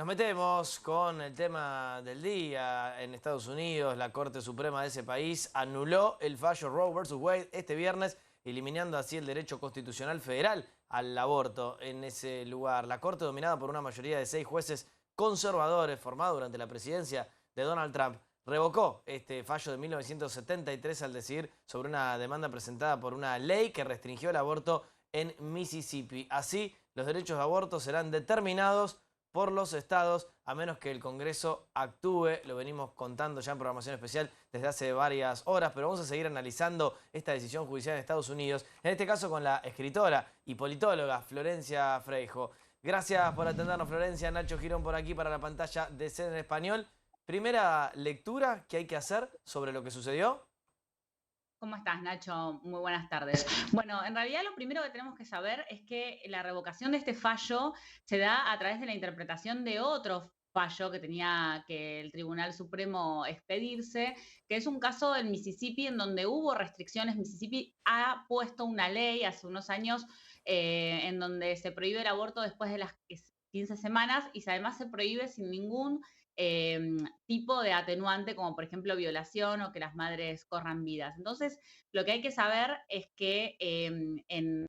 Nos metemos con el tema del día. En Estados Unidos, la Corte Suprema de ese país anuló el fallo Roe versus Wade este viernes, eliminando así el derecho constitucional federal al aborto en ese lugar. La Corte, dominada por una mayoría de 6 jueces conservadores, formada durante la presidencia de Donald Trump, revocó este fallo de 1973 al decidir sobre una demanda presentada por una ley que restringió el aborto en Mississippi. Así, los derechos de aborto serán determinados por los estados, a menos que el Congreso actúe. Lo venimos contando ya en programación especial desde hace varias horas, pero vamos a seguir analizando esta decisión judicial en Estados Unidos, en este caso con la escritora y politóloga Florencia Freixo. Gracias por atendernos, Florencia. Nacho Girón por aquí para la pantalla de CNN en Español. Primera lectura que hay que hacer sobre lo que sucedió. ¿Cómo estás, Nacho? Muy buenas tardes. Bueno, en realidad lo primero que tenemos que saber es que la revocación de este fallo se da a través de la interpretación de otro fallo que tenía que el Tribunal Supremo expedirse, que es un caso en Mississippi en donde hubo restricciones. Mississippi ha puesto una ley hace unos años en donde se prohíbe el aborto después de las 15 semanas y además se prohíbe sin ningún tipo de atenuante, como por ejemplo violación o que las madres corran vidas. Entonces, lo que hay que saber es que en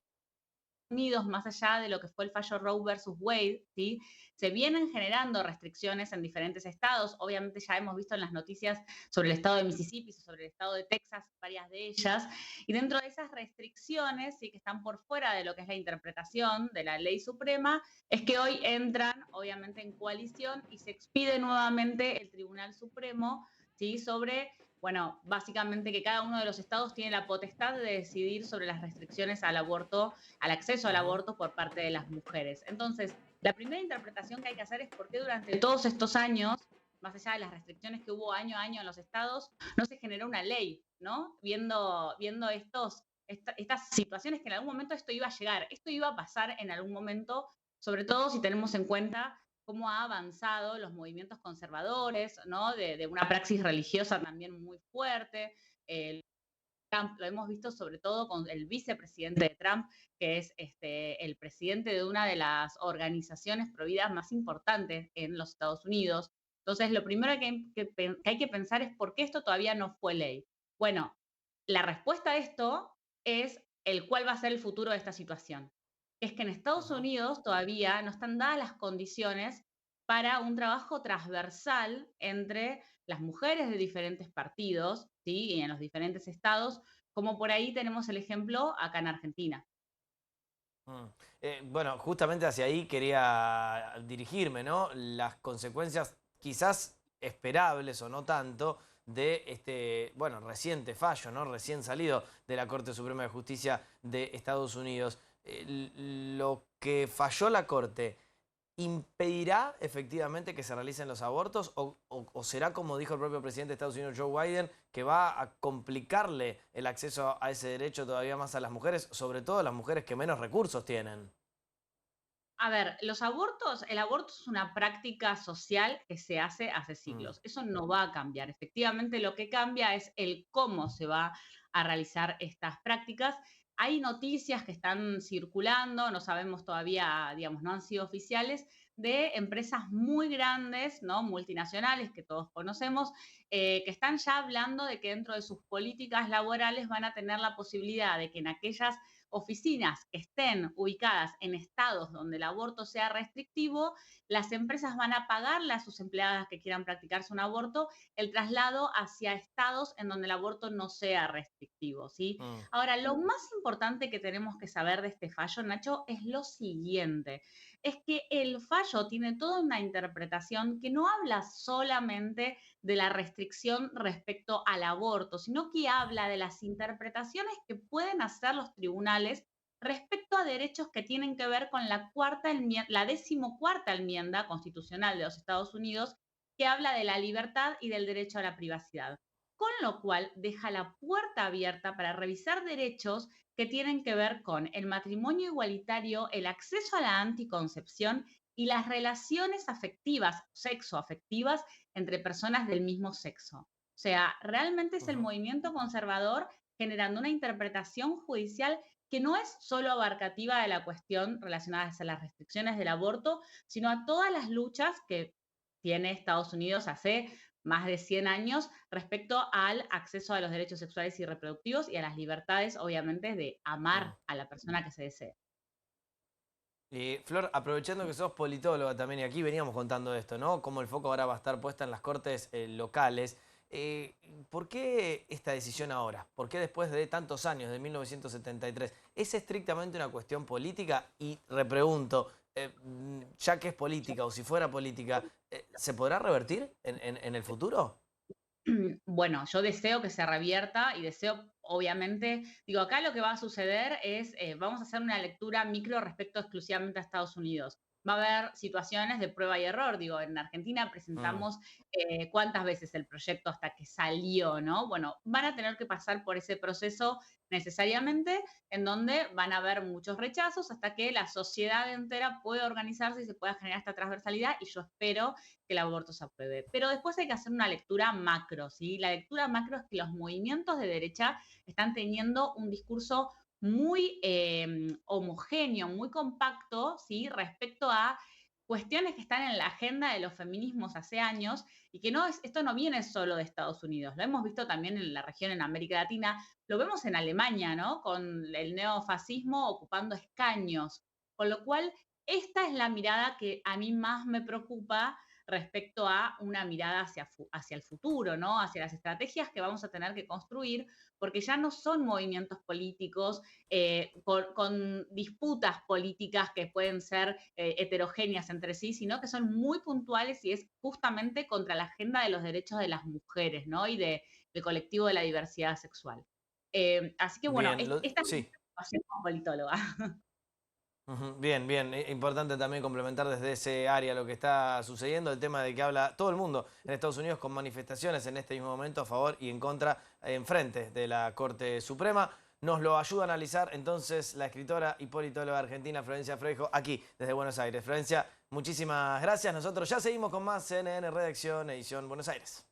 Unidos, más allá de lo que fue el fallo Roe versus Wade, ¿sí? Se vienen generando restricciones en diferentes estados. Obviamente ya hemos visto en las noticias sobre el estado de Mississippi, sobre el estado de Texas, varias de ellas. Y dentro de esas restricciones, ¿sí? Que están por fuera de lo que es la interpretación de la ley suprema, es que hoy entran, obviamente, en coalición y se expide nuevamente el Tribunal Supremo, ¿sí? Sobre, bueno, básicamente que cada uno de los estados tiene la potestad de decidir sobre las restricciones al aborto, al acceso al aborto por parte de las mujeres. Entonces, la primera interpretación que hay que hacer es por qué durante todos estos años, más allá de las restricciones que hubo año a año en los estados, no se generó una ley, ¿no? Viendo estas situaciones que en algún momento esto iba a llegar, esto iba a pasar en algún momento, sobre todo si tenemos en cuenta cómo ha avanzado los movimientos conservadores, ¿no? De una praxis religiosa también muy fuerte. Trump, lo hemos visto sobre todo con el vicepresidente de Trump, que es el presidente de una de las organizaciones prohibidas más importantes en los Estados Unidos. Entonces, lo primero que hay que pensar es por qué esto todavía no fue ley. Bueno, la respuesta a esto es cuál va a ser el futuro de esta situación. Es que en Estados Unidos todavía no están dadas las condiciones para un trabajo transversal entre las mujeres de diferentes partidos, ¿sí? Y en los diferentes estados, como por ahí tenemos el ejemplo acá en Argentina. Mm. Bueno, justamente hacia ahí quería dirigirme, ¿no? Las consecuencias quizás esperables o no tanto de este, bueno, reciente fallo, ¿no? Recién salido de la Corte Suprema de Justicia de Estados Unidos. Lo que falló la Corte, ¿impedirá efectivamente que se realicen los abortos o será, como dijo el propio presidente de Estados Unidos, Joe Biden, que va a complicarle el acceso a ese derecho todavía más a las mujeres, sobre todo a las mujeres que menos recursos tienen? A ver, el aborto es una práctica social que se hace Mm. siglos. Eso no va a cambiar. Efectivamente, lo que cambia es el cómo se va a realizar estas prácticas. Hay noticias que están circulando, no sabemos todavía, digamos, no han sido oficiales, de empresas muy grandes, ¿no? Multinacionales que todos conocemos, que están ya hablando de que dentro de sus políticas laborales van a tener la posibilidad de que en aquellas oficinas que estén ubicadas en estados donde el aborto sea restrictivo, las empresas van a pagarle a sus empleadas que quieran practicarse un aborto el traslado hacia estados en donde el aborto no sea restrictivo, ¿sí? Mm. Ahora, lo más importante que tenemos que saber de este fallo, Nacho, es lo siguiente, es que el fallo tiene toda una interpretación que no habla solamente de la restricción respecto al aborto, sino que habla de las interpretaciones que pueden hacer los tribunales respecto a derechos que tienen que ver con la 14ª enmienda constitucional de los Estados Unidos, que habla de la libertad y del derecho a la privacidad. Con lo cual deja la puerta abierta para revisar derechos que tienen que ver con el matrimonio igualitario, el acceso a la anticoncepción y las relaciones afectivas, sexoafectivas, entre personas del mismo sexo. O sea, realmente es el Ujú. movimiento conservador generando una interpretación judicial que no es solo abarcativa de la cuestión relacionada a las restricciones del aborto, sino a todas las luchas que tiene Estados Unidos hace más de 100 años respecto al acceso a los derechos sexuales y reproductivos y a las libertades, obviamente, de Mm. amar a la persona que se desee. Y Flor, aprovechando que sos politóloga también, y aquí veníamos contando esto, ¿no? Cómo el foco ahora va a estar puesta en las cortes locales. Eh, ¿Por qué esta decisión ahora? ¿Por qué después de tantos años, de 1973? ¿Es estrictamente una cuestión política? Y repregunto, ya que es política o si fuera política, ¿se podrá revertir en el futuro? Bueno, yo deseo que se revierta y deseo, obviamente, digo, acá lo que va a suceder es, vamos a hacer una lectura micro respecto exclusivamente a Estados Unidos. Va a haber situaciones de prueba y error. Digo, en Argentina Mm, presentamos cuántas veces el proyecto hasta que salió, ¿no? Bueno, van a tener que pasar por ese proceso necesariamente, en donde van a haber muchos rechazos hasta que la sociedad entera pueda organizarse y se pueda generar esta transversalidad, y yo espero que el aborto se apruebe. Pero después hay que hacer una lectura macro, ¿sí? La lectura macro es que los movimientos de derecha están teniendo un discurso muy homogéneo, muy compacto, ¿sí? Respecto a cuestiones que están en la agenda de los feminismos hace años y que no es, esto no viene solo de Estados Unidos, lo hemos visto también en la región, en América Latina, lo vemos en Alemania, ¿no? Con el neofascismo ocupando escaños, con lo cual esta es la mirada que a mí más me preocupa respecto a una mirada hacia el futuro, ¿no? Hacia las estrategias que vamos a tener que construir, porque ya no son movimientos políticos con disputas políticas que pueden ser heterogéneas entre sí, sino que son muy puntuales y es justamente contra la agenda de los derechos de las mujeres, ¿no? Y del colectivo de la diversidad sexual. Así que bueno, bien, esta es mi sí. preocupación como politóloga. Ujú, bien, bien. Importante también complementar desde ese área lo que está sucediendo, el tema de que habla todo el mundo en Estados Unidos con manifestaciones en este mismo momento a favor y en contra, en frente de la Corte Suprema. Nos lo ayuda a analizar entonces la escritora y politóloga argentina Florencia Frejos aquí desde Buenos Aires. Florencia, muchísimas gracias. Nosotros ya seguimos con más CNN Redacción, edición Buenos Aires.